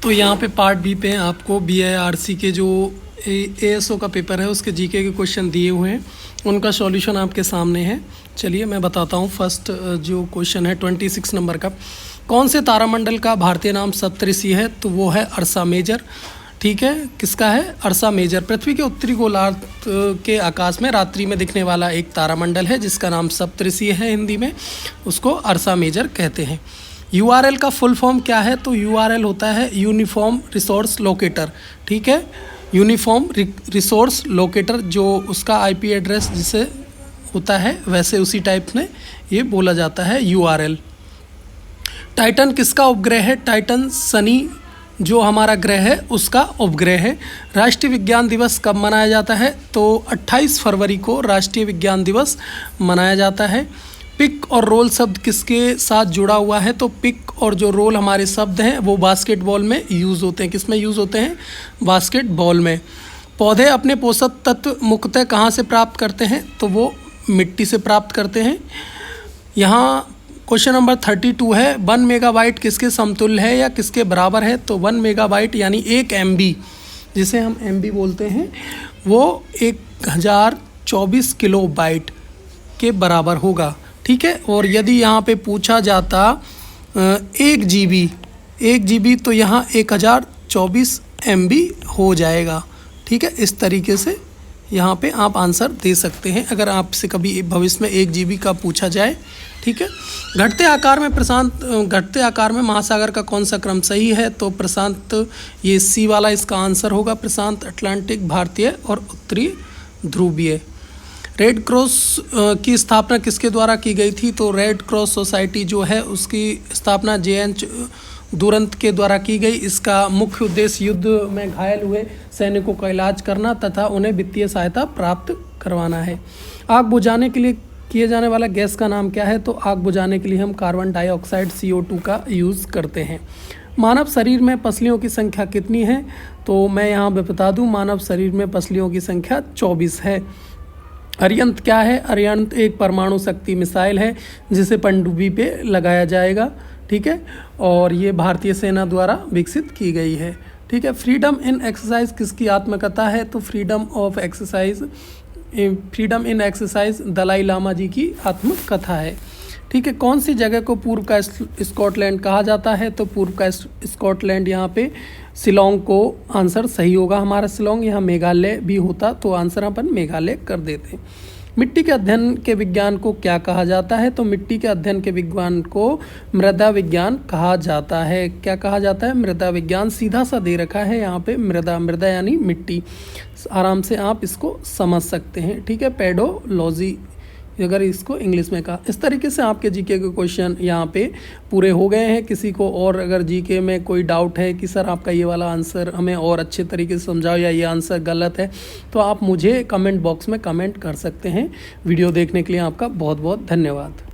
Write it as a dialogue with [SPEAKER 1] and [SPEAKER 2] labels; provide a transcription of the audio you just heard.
[SPEAKER 1] तो यहाँ पे पार्ट बी पे आपको BIRC के जो ASO का पेपर है उसके जीके के क्वेश्चन दिए हुए हैं, उनका सॉल्यूशन आपके सामने है। चलिए मैं बताता हूँ। फर्स्ट जो क्वेश्चन है 26 नंबर का, कौन से तारामंडल का भारतीय नाम सप्तऋषि है? तो वो है अर्सा मेजर। ठीक है, किसका है? अर्सा मेजर। पृथ्वी के उत्तरी गोलार्ध के आकाश में रात्रि में दिखने वाला एक तारामंडल है जिसका नाम सप्तऋषि है, हिंदी में उसको अर्सा मेजर कहते हैं। URL का फुल फॉर्म क्या है? तो URL होता है यूनिफॉर्म रिसोर्स लोकेटर। ठीक है, यूनिफॉर्म रिसोर्स लोकेटर, जो उसका IP एड्रेस जिसे होता है वैसे उसी टाइप में ये बोला जाता है URL। टाइटन किसका उपग्रह है? टाइटन शनि जो हमारा ग्रह है उसका उपग्रह है। राष्ट्रीय विज्ञान दिवस कब मनाया जाता है? तो 28 फरवरी को राष्ट्रीय विज्ञान दिवस मनाया जाता है। पिक और रोल शब्द किसके साथ जुड़ा हुआ है? तो पिक और जो रोल हमारे शब्द हैं वो बास्केटबॉल में यूज़ होते हैं। किस में यूज़ होते हैं? बास्केटबॉल में। पौधे अपने पोषक तत्व मुख्यतः कहाँ से प्राप्त करते हैं? तो वो मिट्टी से प्राप्त करते हैं। यहाँ क्वेश्चन नंबर 32 है, 1 मेगाबाइट किसके समतुल्य है या किसके बराबर है? तो 1 मेगाबाइट यानी 1 MB, जिसे हम MB बोलते हैं, वो 1024 किलोबाइट के बराबर होगा। ठीक है, और यदि यहाँ पे पूछा जाता 1 GB तो यहाँ 1024 MB हो जाएगा। ठीक है, इस तरीके से यहाँ पे आप आंसर दे सकते हैं अगर आपसे कभी भविष्य में 1 GB का पूछा जाए। ठीक है, घटते आकार में महासागर का कौन सा क्रम सही है? तो प्रशांत, ये C वाला इसका आंसर होगा। प्रशांत, अटलांटिक, भारतीय और उत्तरी ध्रुवीय। रेड क्रॉस की स्थापना किसके द्वारा की गई थी? तो रेड क्रॉस सोसाइटी जो है उसकी स्थापना JN दुरंत के द्वारा की गई। इसका मुख्य उद्देश्य युद्ध में घायल हुए सैनिकों का इलाज करना तथा उन्हें वित्तीय सहायता प्राप्त करवाना है। आग बुझाने के लिए किए जाने वाला गैस का नाम क्या है? तो आग बुझाने के लिए हम कार्बन डाइऑक्साइड CO2 का यूज़ करते हैं। मानव शरीर में पसलियों की संख्या कितनी है? तो मैं यहाँ बता दूँ, मानव शरीर में पसलियों की संख्या 24 है। अरिहंत क्या है? अरिहंत एक परमाणु शक्ति मिसाइल है जिसे पनडुब्बी पे लगाया जाएगा। ठीक है, और ये भारतीय सेना द्वारा विकसित की गई है। ठीक है, फ्रीडम इन एक्सरसाइज किसकी आत्मकथा है? तो freedom in exercise Dalai Lama ji की आत्मकथा है। ठीक है, कौन सी जगह को पूर्व का स्कॉटलैंड कहा जाता है? तो पूर्व का स्कॉटलैंड यहाँ पे शिलोंग को आंसर सही होगा हमारा शिलोंग। यहाँ मेघालय भी होता तो आंसर अपन मेघालय कर देते। मिट्टी के अध्ययन के विज्ञान को क्या कहा जाता है? तो मिट्टी के अध्ययन के विज्ञान को मृदा विज्ञान कहा जाता है। क्या कहा जाता है? मृदा विज्ञान। सीधा सा दे रखा है यहाँ पे मृदा यानी मिट्टी, आराम से आप इसको समझ सकते हैं। ठीक है, पेडोलॉजी अगर इसको इंग्लिश में कहा। इस तरीके से आपके जीके के क्वेश्चन यहाँ पे पूरे हो गए हैं। किसी को और अगर जीके में कोई डाउट है कि सर आपका ये वाला आंसर हमें और अच्छे तरीके से समझाओ या ये आंसर गलत है, तो आप मुझे कमेंट बॉक्स में कमेंट कर सकते हैं। वीडियो देखने के लिए आपका बहुत बहुत धन्यवाद।